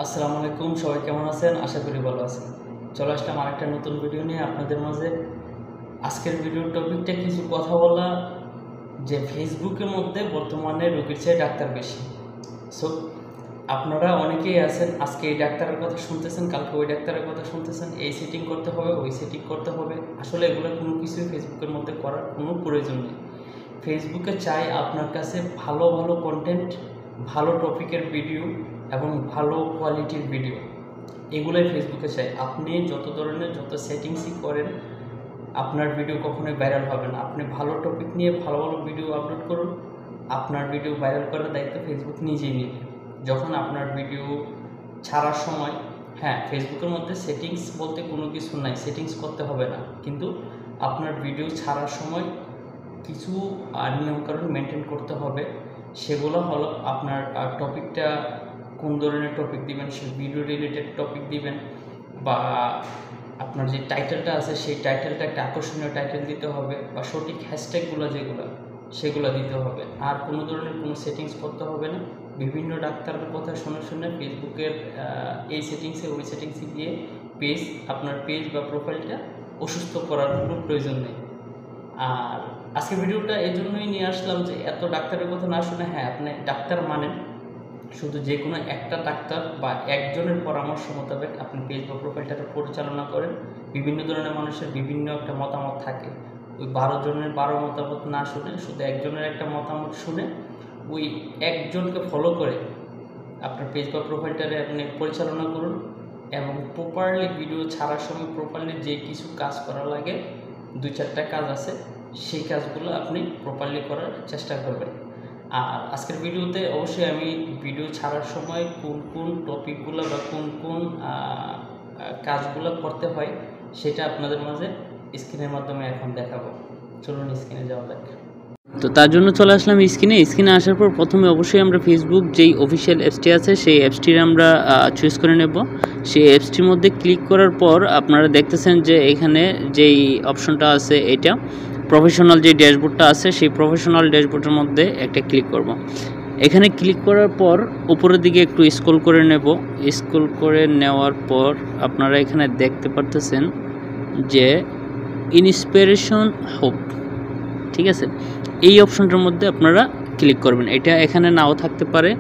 আসসালামু আলাইকুম, সবাই কেমন আছেন? আশা করি ভালো আছেন। চলে আসলাম আরেকটা নতুন ভিডিও নিয়ে আপনাদের মাঝে। আজকের ভিডিওর টপিকটা কিছু কথা বলা যে ফেসবুকের মধ্যে বর্তমানে রোগীর চেয়ে ডাক্তার বেশি। সো আপনারা অনেকেই আছেন, আজকে এই ডাক্তারের কথা শুনতেছেন, কালকে ওই ডাক্তারের কথা শুনতেছেন, এই সেটিং করতে হবে, ওই সেটিং করতে হবে। আসলে এগুলো কোনো কিছুই ফেসবুকের মধ্যে করার কোনো প্রয়োজন নেই। ফেসবুকে চাই আপনার কাছে ভালো ভালো কন্টেন্ট, ভালো টপিকের ভিডিও এবং ভালো কোয়ালিটির ভিডিও, এগুলোই ফেসবুকে চাই। আপনি যত ধরনের যত সেটিংসই করেন, আপনার ভিডিও কখনোই ভাইরাল হবে না। আপনি ভালো টপিক নিয়ে ভালো ভালো ভিডিও আপলোড করুন, আপনার ভিডিও ভাইরাল করার দায়িত্ব ফেসবুক নিজেই নেবে। যখন আপনার ভিডিও ছাড়ার সময়, হ্যাঁ, ফেসবুকের মধ্যে সেটিংস বলতে কোনো কিছু নাই, সেটিংস করতে হবে না, কিন্তু আপনার ভিডিও ছাড়ার সময় কিছু নিয়মকানুন মেনটেন করতে হবে। সেগুলো হলো আপনার টপিকটা কোন ধরনের টপিক দিবেন, সে ভিডিও রিলেটেড টপিক দিবেন, বা আপনার যে টাইটেলটা আছে সেই টাইটেলটা একটা আকর্ষণীয় টাইটেল দিতে হবে, বা সঠিক হ্যাশট্যাগুলো যেগুলো সেগুলো দিতে হবে। আর কোনো ধরনের কোনো সেটিংস করতে হবে না। বিভিন্ন ডাক্তারের কথা শুনে শুনে ফেসবুকের এই সেটিংসে ওই সেটিংসে গিয়ে আপনার পেজ বা প্রোফাইলটা অসুস্থ করার কোনো প্রয়োজন নেই। আর আজকে ভিডিওটা এই জন্যই নিয়ে আসলাম যে এত ডাক্তারের কথা না শুনে, হ্যাঁ, আপনি ডাক্তার মানেন, শুধু যে কোনো একটা ডাক্তার বা একজনের পরামর্শ মোতাবেক আপনি পেজ বা প্রোফাইলটাকে পরিচালনা করেন। বিভিন্ন ধরনের মানুষের বিভিন্ন একটা মতামত থাকে, ওই 12 জনের 12 মতামত না শুনে শুধু একজনের একটা মতামত শুনে ওই একজনকে ফলো করে আপনার পেজ বা প্রোফাইলটারে আপনি পরিচালনা করুন। এবং প্রপারলি ভিডিও ছাড়ার সময় প্রপারলি যে কিছু কাজ করা লাগে, 2-4টা কাজ আছে, সেই কাজগুলো আপনি প্রপারলি করার চেষ্টা করবেন। আর আজকের ভিডিওতে অবশ্যই আমি ভিডিও ছাড়ার সময় কোন কোন টপিকগুলো বা কোন কোন কাজগুলো করতে হয় সেটা আপনাদের মাঝে স্ক্রিনের মাধ্যমে এখন দেখাবো। চলুন স্ক্রিনে যাওয়া যাক। তো তার জন্য চলে আসলাম স্ক্রিনে আসার পর প্রথমে অবশ্যই আমরা ফেসবুক যেই অফিসিয়াল অ্যাপসটি আছে সেই অ্যাপসটির আমরা চুজ করে নেব। সেই অ্যাপসটির মধ্যে ক্লিক করার পর আপনারা দেখতেছেন যে এখানে যেই অপশনটা আছে, এটা প্রফেশনাল যে ড্যাশবোর্ডটা আছে, সেই প্রফেশনাল ড্যাশবোর্ডের মধ্যে একটা ক্লিক করব। এখানে ক্লিক করার পর উপরের দিকে একটু স্ক্রল করে নেব। স্ক্রল করে নেওয়ার পর আপনারা এখানে দেখতে পারতেছেন যে ইন্সপিরেশন হোপ, ঠিক আছে, এই অপশনটার মধ্যে আপনারা ক্লিক করবেন। এটা এখানে নাও থাকতে পারে,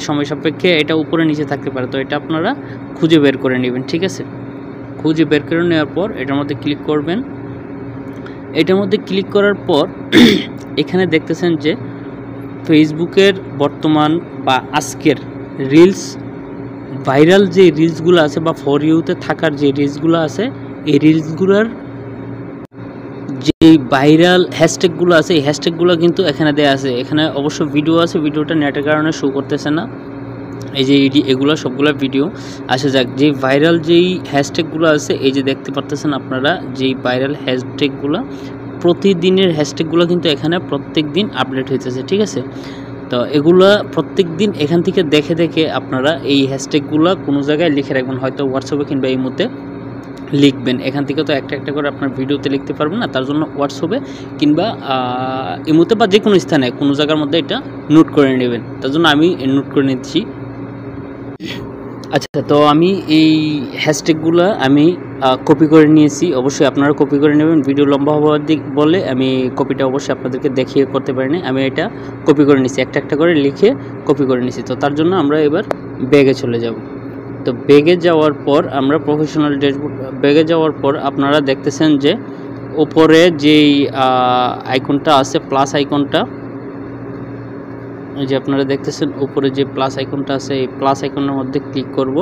সময় সাপেক্ষে এটা উপরে নিচে থাকতে পারে, তো এটা আপনারা খুঁজে বের করে নেবেন, ঠিক আছে। খুঁজে বের করে নেওয়ার পর এটার মধ্যে ক্লিক করবেন। এটার মধ্যে ক্লিক করার পর এখানে দেখতেছেন যে ফেসবুকের বর্তমান বা আজকের রিলস, ভাইরাল যে রিলসগুলো আছে বা ফর ইউতে থাকার যে রিলসগুলো আছে, এই রিলসগুলোর যে ভাইরাল হ্যাশট্যাগুলো আছে, এই হ্যাশট্যাগুলো কিন্তু এখানে দেওয়া আছে। এখানে অবশ্য ভিডিও আছে, ভিডিওটা নেটের কারণে শো করতেছে না। এই যে এগুলো সবগুলো ভিডিও। আসা যাক, যে ভাইরাল যেই হ্যাশট্যাগুলো আছে, এই যে দেখতে পারতেছেন আপনারা, যেই ভাইরাল হ্যাশট্যাগুলো, প্রতিদিনের হ্যাশট্যাগুলো কিন্তু এখানে প্রত্যেক দিন আপডেট হইতেছে, ঠিক আছে। তো এগুলা প্রত্যেক দিন এখান থেকে দেখে দেখে আপনারা এই হ্যাশট্যাগুলো কোনো জায়গায় লিখে রাখবেন, হয়তো হোয়াটসঅ্যাপে কিংবা এই মধ্যে লিখবেন। এখান থেকে তো একটা একটা করে আপনার ভিডিওতে লিখতে পারবেন না, তার জন্য হোয়াটসঅ্যাপে কিংবা ইমোতে বা যে কোনো স্থানে কোনো জায়গার মধ্যে এটা নোট করে নেবেন। তার জন্য আমি নোট করে নিচ্ছি। আচ্ছা, তো আমি এই হ্যাশট্যাগুলো আমি কপি করে নিয়েছি। অবশ্যই আপনারা কপি করে নেবেন। ভিডিও লম্বা হওয়ার দিক বলে আমি কপিটা অবশ্যই আপনাদেরকে দেখিয়ে করতে পারিনি, আমি এটা কপি করে নিয়েছি, একটা একটা করে লিখে কপি করে নিয়েছি। তো তার জন্য আমরা এবার ব্যাগে চলে যাব। তো ব্যাগে যাওয়ার পর আমরা প্রফেশনাল ড্যাশবোর্ড, ব্যাগে যাওয়ার পর আপনারা দেখতেছেন যে উপরে যেই আইকনটা আছে, প্লাস আইকনটা, এই যে আপনারা দেখতেছেন উপরে যে প্লাস আইকনটা আছে, এই প্লাস আইকনের মধ্যে ক্লিক করব।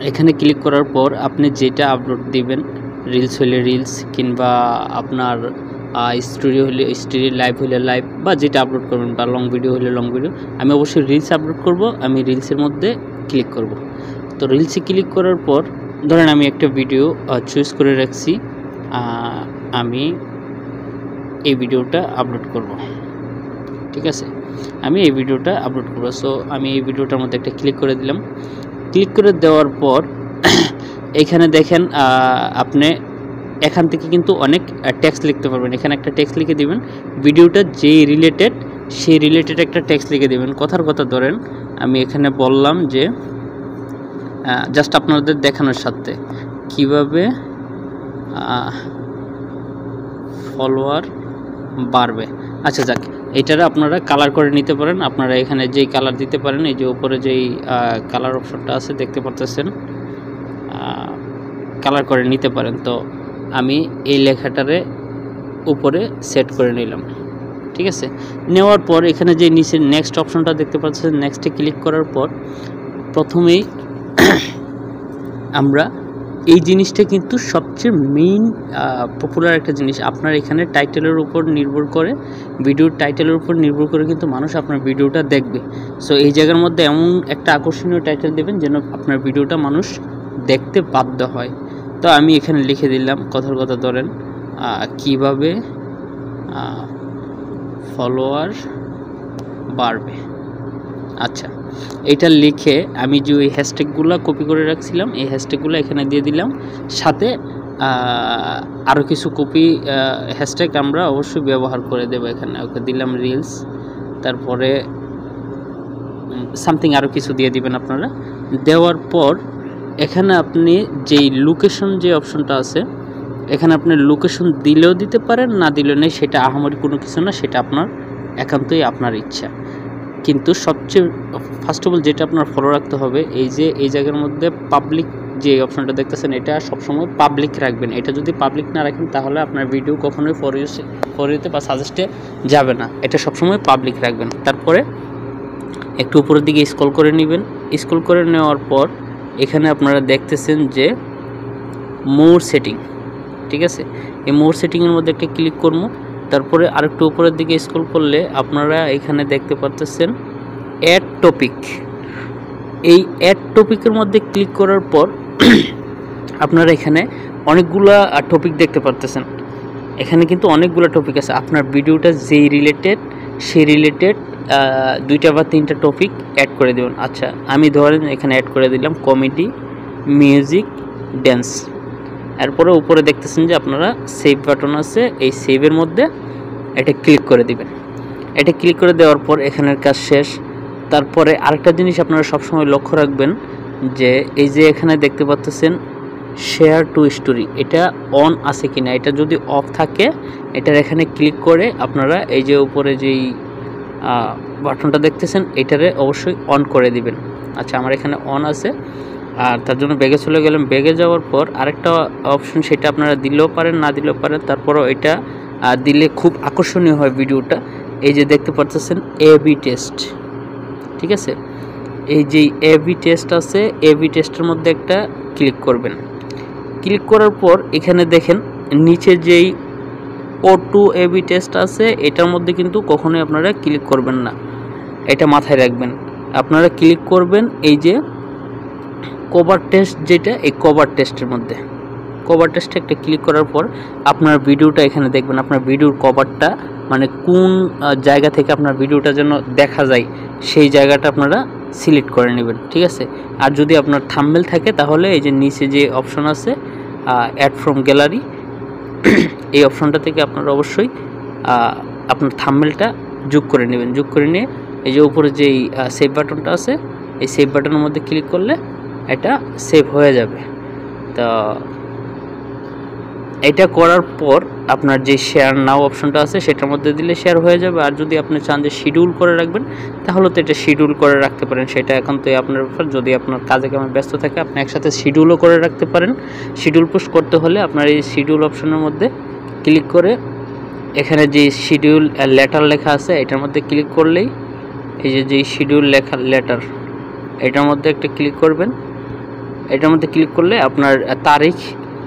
এখানে ক্লিক করার পর আপনি যেটা আপলোড দিবেন, রিলস হলে রিলস, কিংবা আপনার স্টোরি হলে স্টোরি, লাইভ হলে লাইভ, বা যেটা আপলোড করবেন, বা লং ভিডিও হলে লং ভিডিও। আমি অবশ্যই রিলস আপলোড করব, আমি রিলসের মধ্যে ক্লিক করব। তো রিলসে ক্লিক করার পর ধরেন আমি একটা ভিডিও চুজ করে রাখছি, আমি এই ভিডিওটা আপলোড করব, ঠিক আছে। আমি এই ভিডিওটা আপলোড করব। সো আমি এই ভিডিওটার মধ্যে একটা ক্লিক করে দিলাম। ক্লিক করে দেওয়ার পর এখানে দেখেন আপনি এখান থেকে কিন্তু অনেক টেক্সট লিখতে পারবেন। এখানে একটা টেক্সট লিখে দিবেন, ভিডিওটা যেই রিলেটেড সেই রিলেটেড একটা টেক্সট লিখে দিবেন। কথার কথা ধরেন আমি এখানে বললাম যে জাস্ট আপনাদের দেখানোর সাথে কিভাবে ফলোয়ার বাড়বে। আচ্ছা যাক, এটারে আপনারা কালার করে নিতে পারেন। আপনারা এখানে যেই কালার দিতে পারেন, এই যে উপরে যেই কালার অপশনটা আছে দেখতে পাচ্ছেন, কালার করে নিতে পারেন। তো আমি এই লেখাটারে উপরে সেট করে নিলাম, ঠিক আছে। নেওয়ার পর এখানে যে নিচে নেক্সট অপশনটা দেখতে পাচ্ছেন, নেক্সটে ক্লিক করার পর প্রথমেই আমরা এই জিনিসটা কিন্তু সবচেয়ে মেইন পপুলার একটা জিনিস। আপনার এখানে টাইটেলের উপর নির্ভর করে, ভিডিওর টাইটেলের উপর নির্ভর করে কিন্তু মানুষ আপনার ভিডিওটা দেখবে। সো এই জায়গার মধ্যে এমন একটা আকর্ষণীয় টাইটেল দেবেন যেন আপনার ভিডিওটা মানুষ দেখতে বাধ্য হয়। তো আমি এখানে লিখে দিলাম, কথার কথা ধরেন কিভাবে ফলোয়ার বাড়বে। আচ্ছা, এটা লিখে আমি যে ওই হ্যাশট্যাগুলো কপি করে রাখছিলাম, এই হ্যাশট্যাগুলো এখানে দিয়ে দিলাম। সাথে আরও কিছু কপি হ্যাশট্যাগ আমরা অবশ্যই ব্যবহার করে দেবো। এখানে ওকে দিলাম রিলস, তারপরে সামথিং আরও কিছু দিয়ে দিবেন আপনারা। দেওয়ার পর এখানে আপনি যেই লোকেশন যে অপশনটা আছে, এখানে আপনি লোকেশন দিলেও দিতে পারেন, না দিলেও নেই, সেটা আহামরি কোনো কিছু না, সেটা আপনার একান্তই আপনার ইচ্ছা। কিন্তু সবচেয়ে ফার্স্ট অফ অল যেটা আপনার ফলো রাখতে হবে, এই যে এই জায়গার মধ্যে পাবলিক যে অপশনটা দেখতেছেন, এটা সবসময় পাবলিক রাখবেন। এটা যদি পাবলিক না রাখেন তাহলে আপনার ভিডিও কখনোই ফর ইউতে বা সাজেস্টে যাবে না। এটা সবসময় পাবলিক রাখবেন। তারপরে একটু উপরের দিকে স্ক্রল করে নেবেন। স্ক্রল করে নেওয়ার পর এখানে আপনারা দেখতেছেন যে মোর সেটিং, ঠিক আছে। এই মোর সেটিংয়ের মধ্যে একটা ক্লিক করবো। তারপরে আরেকটু উপরের দিকে স্ক্রল করলে আপনারা এখানে দেখতে পাচ্ছেন অ্যাড টপিক। এই অ্যাড টপিকের মধ্যে ক্লিক করার পর আপনারা এখানে অনেকগুলা টপিক দেখতে পাচ্ছেন। এখানে কিন্তু অনেকগুলো টপিক আছে। আপনার ভিডিওটা যেই রিলেটেড, সেই রিলেটেড 2টা বা 3টা টপিক অ্যাড করে দেবেন। আচ্ছা, আমি ধরেন এখানে অ্যাড করে দিলাম কমেডি, মিউজিক, ড্যান্স। এরপরে উপরে দেখতেছেন যে আপনারা সেভ বাটন আছে, এই সেভের মধ্যে এটা ক্লিক করে দিবেন। এটা ক্লিক করে দেওয়ার পর এখানের কাজ শেষ। তারপরে আরেকটা জিনিস আপনারা সবসময় লক্ষ্য রাখবেন যে এই যে এখানে দেখতে পাচ্ছেন শেয়ার টু স্টোরি, এটা অন আছে কিনা। এটা যদি অফ থাকে, এটার এখানে ক্লিক করে আপনারা এই যে উপরে যেই বাটনটা দেখতেছেন, এটারে অবশ্যই অন করে দিবেন। আচ্ছা, আমার এখানে অন আছে, আর তার জন্য ব্যাগে চলে গেলাম। ব্যাগে যাওয়ার পর আরেকটা অপশন, সেটা আপনারা দিলেও পারেন, না দিলেও পারেন। তারপরও এটা দিলে খুব আকর্ষণীয় হয় ভিডিওটা। এই যে দেখতে পাচ্ছেন এবি টেস্ট, ঠিক আছে। এই যে এবি টেস্ট আছে, এবি টেস্টের মধ্যে একটা ক্লিক করবেন। ক্লিক করার পর এখানে দেখেন নিচে যেই O2 এবি টেস্ট আছে, এটার মধ্যে কিন্তু কখনোই আপনারা ক্লিক করবেন না, এটা মাথায় রাখবেন। আপনারা ক্লিক করবেন এই যে কভার টেস্ট, যেটা এই কভার টেস্টের মধ্যে, কভার টেস্টে একটা ক্লিক করার পর আপনার ভিডিওটা এখানে দেখবেন। আপনার ভিডিওর কভারটা মানে কোন জায়গা থেকে আপনার ভিডিওটা যেন দেখা যায়, সেই জায়গাটা আপনারা সিলেক্ট করে নেবেন, ঠিক আছে। আর যদি আপনার থাম্বনেল থাকে তাহলে এই যে নিচে যে অপশন আছে অ্যাড ফ্রম গ্যালারি, এই অপশনটা থেকে আপনারা অবশ্যই আপনার থাম্বনেলটা যোগ করে নেবেন। যোগ করে নিয়ে এই যে উপরে যেই সেভ বাটনটা আছে, এই সেভ বাটনের মধ্যে ক্লিক করলে এটা সেভ হয়ে যাবে। তো এটা করার পর আপনার যে শেয়ার নাও অপশনটা আছে, সেটার মধ্যে দিলে শেয়ার হয়ে যাবে। আর যদি আপনি চান যে শিডিউল করে রাখবেন, তাহলে তো এটা শিডিউল করে রাখতে পারেন। সেটা এখন তো আপনার ব্যাপার। যদি আপনার কাজে কেমন ব্যস্ত থাকে, আপনি একসাথে শিডিউলও করে রাখতে পারেন। শিডিউল পোস্ট করতে হলে আপনার এই শিডিউল অপশনের মধ্যে ক্লিক করে এখানে যে শিডিউল লেটার লেখা আছে, এটার মধ্যে ক্লিক করলেই এই যে শিডিউল লেখা লেটার, এটার মধ্যে একটা ক্লিক করবেন। এটার মধ্যে ক্লিক করলে আপনার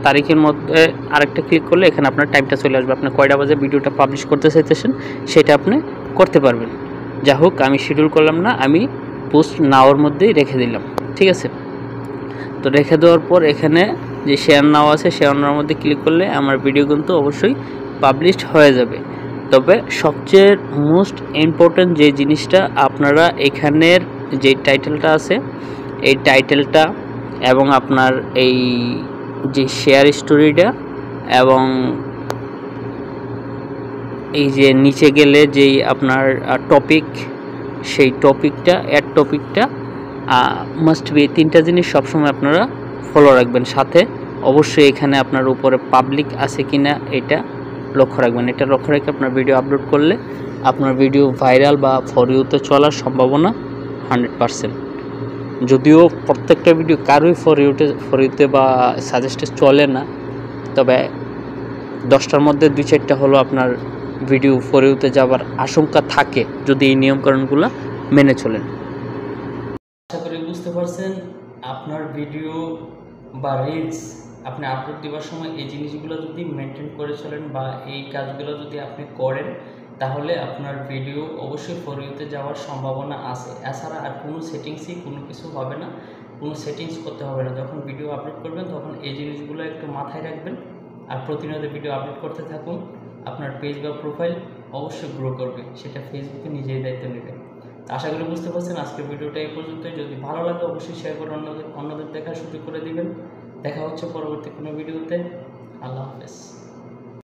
তারিখের মধ্যে আরেকটা ক্লিক করলে এখানে আপনার টাইমটা চলে আসবে। আপনি কয়টা বাজে ভিডিওটা পাবলিশ করতে চাইতেছেন সেটা আপনি করতে পারবেন। যা হোক, আমি শিডিউল করলাম না, আমি পোস্ট নাওর মধ্যেই রেখে দিলাম, ঠিক আছে। তো রেখে দেওয়ার পর এখানে যে শেয়ার নাও আছে, শেয়ার নাওর মধ্যে ক্লিক করলে আমার ভিডিও কিন্তু অবশ্যই পাবলিশ হয়ে যাবে। তবে সবচেয়ে মোস্ট ইম্পর্ট্যান্ট যে জিনিসটা, আপনারা এখানের যে টাইটেলটা আছে, এই টাইটেলটা এবং আপনার এই যে শেয়ার স্টোরিটা এবং এই যে নিচে গেলে যেই আপনার টপিক, সেই টপিকটা, অ্যাড টপিকটা মাস্ট বি 3টা জিনিস সবসময় আপনারা ফলো রাখবেন। সাথে অবশ্যই এখানে আপনার উপরে পাবলিক আছে কিনা এটা লক্ষ্য রাখবেন। এটা লক্ষ্য রেখে আপনার ভিডিও আপলোড করলে আপনার ভিডিও ভাইরাল বা ফর ইউতে চলার সম্ভাবনা 100%। যদিও প্রত্যেকটা ভিডিও কারোই ফর ইউতে বা সাজেস্টে চলে না, তবে 10টার মধ্যে 2-4টা হলো আপনার ভিডিও ফর ইউতে যাওয়ার আশঙ্কা থাকে যদি এই নিয়মকানুনগুলো মেনে চলেন। আশা করি বুঝতে পারছেন। আপনার ভিডিও বা রিলস আপনি আপলোড দেওয়ার সময় এই জিনিসগুলো যদি মেনটেন করে চলেন বা এই কাজগুলো যদি আপনি করেন, তাহলে আপনার ভিডিও অবশ্যই ফর ইউতে যাওয়ার সম্ভাবনা আছে। এছাড়া আর কোনো সেটিংসই কোনো কিছু হবে না, কোনো সেটিংস করতে হবে না। যখন ভিডিও আপলোড করবেন তখন এই জিনিসগুলো একটু মাথায় রাখবেন আর প্রতিনিয়ত ভিডিও আপলোড করতে থাকুন। আপনার পেজ বা প্রোফাইল অবশ্যই গ্রো করবে, সেটা ফেসবুকে নিজেই দায়িত্ব নেবে। আশা করি বুঝতে পারছেন। আজকের ভিডিওটা এই পর্যন্তই। যদি ভালো লাগে অবশ্যই শেয়ার করে অন্যদের দেখার সুযোগ করে দিবেন। দেখা হচ্ছে পরবর্তী কোনো ভিডিওতে। আল্লাহ হাফেজ।